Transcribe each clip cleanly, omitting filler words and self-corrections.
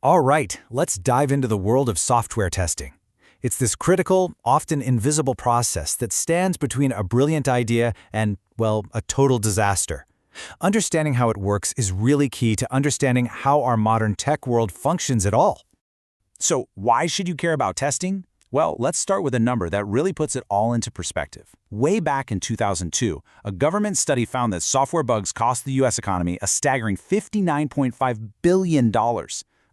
All right, let's dive into the world of software testing. It's this critical, often invisible process that stands between a brilliant idea and, well, a total disaster. Understanding how it works is really key to understanding how our modern tech world functions at all. So why should you care about testing? Well, let's start with a number that really puts it all into perspective. Way back in 2002, a government study found that software bugs cost the US economy a staggering $59.5 billion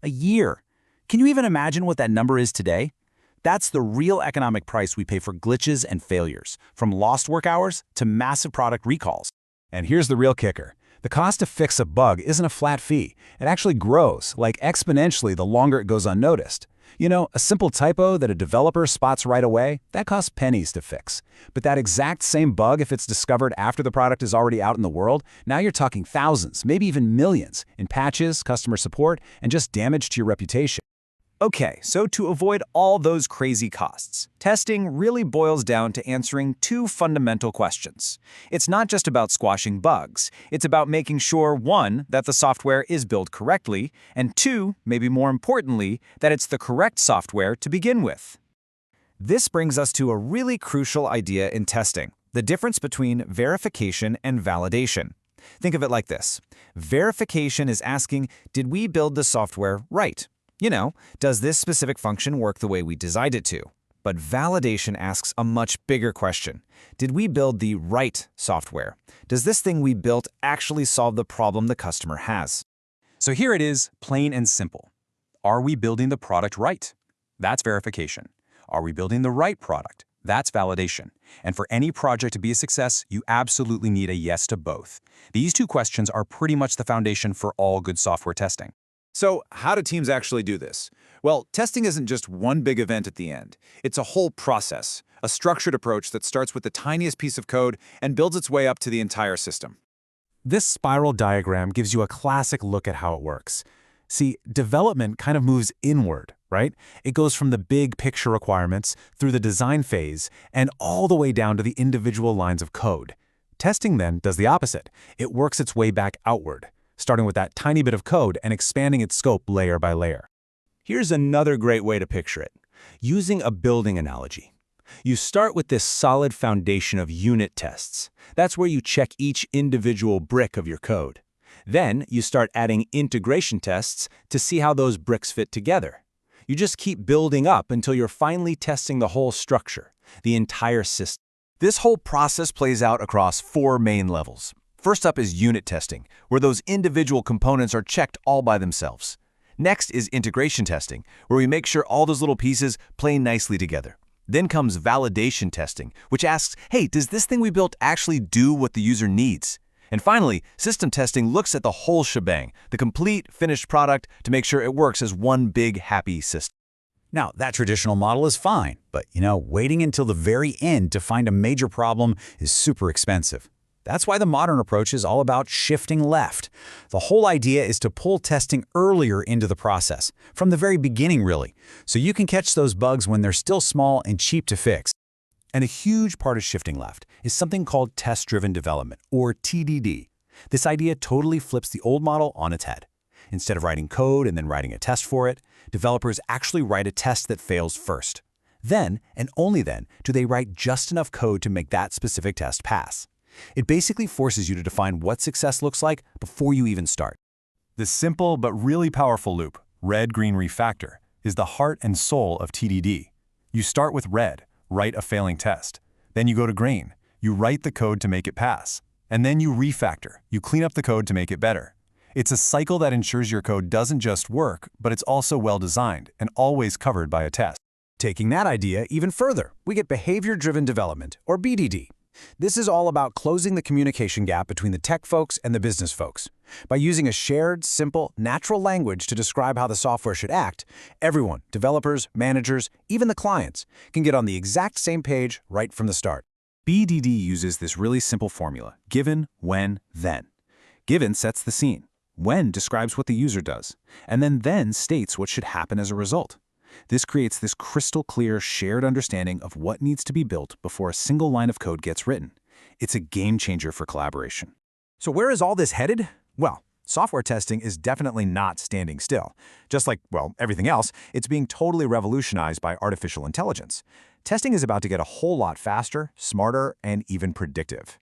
a year. Can you even imagine what that number is today? That's the real economic price we pay for glitches and failures, from lost work hours to massive product recalls. And here's the real kicker. The cost to fix a bug isn't a flat fee. It actually grows, like exponentially the longer it goes unnoticed. You know, a simple typo that a developer spots right away, that costs pennies to fix. But that exact same bug, if it's discovered after the product is already out in the world, now you're talking thousands, maybe even millions, in patches, customer support, and just damage to your reputation. Okay, so to avoid all those crazy costs, testing really boils down to answering two fundamental questions. It's not just about squashing bugs. It's about making sure, one, that the software is built correctly, and two, maybe more importantly, that it's the correct software to begin with. This brings us to a really crucial idea in testing, the difference between verification and validation. Think of it like this. Verification is asking, did we build the software right? You know, does this specific function work the way we designed it to? But validation asks a much bigger question. Did we build the right software? Does this thing we built actually solve the problem the customer has? So here it is, plain and simple. Are we building the product right? That's verification. Are we building the right product? That's validation. And for any project to be a success, you absolutely need a yes to both. These two questions are pretty much the foundation for all good software testing. So how do teams actually do this? Well, testing isn't just one big event at the end. It's a whole process, a structured approach that starts with the tiniest piece of code and builds its way up to the entire system. This spiral diagram gives you a classic look at how it works. See, development kind of moves inward, right? It goes from the big picture requirements through the design phase and all the way down to the individual lines of code. Testing then does the opposite. It works its way back outward, starting with that tiny bit of code and expanding its scope layer by layer. Here's another great way to picture it. Using a building analogy. You start with this solid foundation of unit tests. That's where you check each individual brick of your code. Then you start adding integration tests to see how those bricks fit together. You just keep building up until you're finally testing the whole structure, the entire system. This whole process plays out across four main levels. First up is unit testing, where those individual components are checked all by themselves. Next is integration testing, where we make sure all those little pieces play nicely together. Then comes validation testing, which asks, hey, does this thing we built actually do what the user needs? And finally, system testing looks at the whole shebang, the complete finished product, to make sure it works as one big happy system. Now, that traditional model is fine, but waiting until the very end to find a major problem is super expensive. That's why the modern approach is all about shifting left. The whole idea is to pull testing earlier into the process, from the very beginning really, so you can catch those bugs when they're still small and cheap to fix. And a huge part of shifting left is something called test-driven development, or TDD. This idea totally flips the old model on its head. Instead of writing code and then writing a test for it, developers actually write a test that fails first. Then, and only then, do they write just enough code to make that specific test pass. It basically forces you to define what success looks like before you even start. This simple but really powerful loop, red-green refactor, is the heart and soul of TDD. You start with red, write a failing test. Then you go to green, you write the code to make it pass. And then you refactor, you clean up the code to make it better. It's a cycle that ensures your code doesn't just work, but it's also well-designed and always covered by a test. Taking that idea even further, we get behavior-driven development, or BDD. This is all about closing the communication gap between the tech folks and the business folks. By using a shared, simple, natural language to describe how the software should act, everyone, developers, managers, even the clients, can get on the exact same page right from the start. BDD uses this really simple formula: given, when, then. Given sets the scene. When describes what the user does, and then states what should happen as a result. This creates this crystal clear shared understanding of what needs to be built before a single line of code gets written. It's a game changer for collaboration. So where is all this headed? Well, Software testing is definitely not standing still. Just like, well, everything else, it's being totally revolutionized by artificial intelligence. Testing is about to get a whole lot faster, smarter, and even predictive.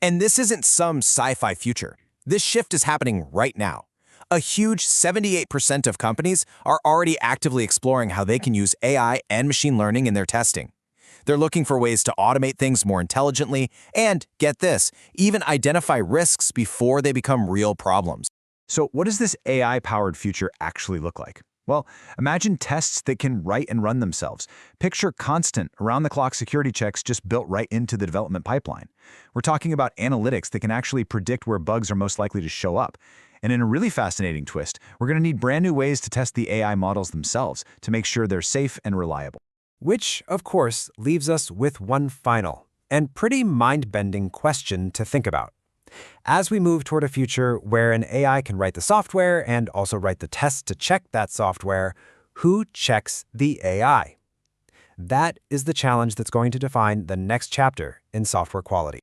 And this isn't some sci-fi future. This shift is happening right now. A huge 78% of companies are already actively exploring how they can use AI and machine learning in their testing. They're looking for ways to automate things more intelligently and, get this, even identify risks before they become real problems. So what does this AI-powered future actually look like? Well, imagine tests that can write and run themselves. Picture constant, around-the-clock security checks just built right into the development pipeline. We're talking about analytics that can actually predict where bugs are most likely to show up. And in a really fascinating twist, we're going to need brand new ways to test the AI models themselves to make sure they're safe and reliable. Which, of course, leaves us with one final and pretty mind-bending question to think about. As we move toward a future where an AI can write the software and also write the tests to check that software, who checks the AI? That is the challenge that's going to define the next chapter in software quality.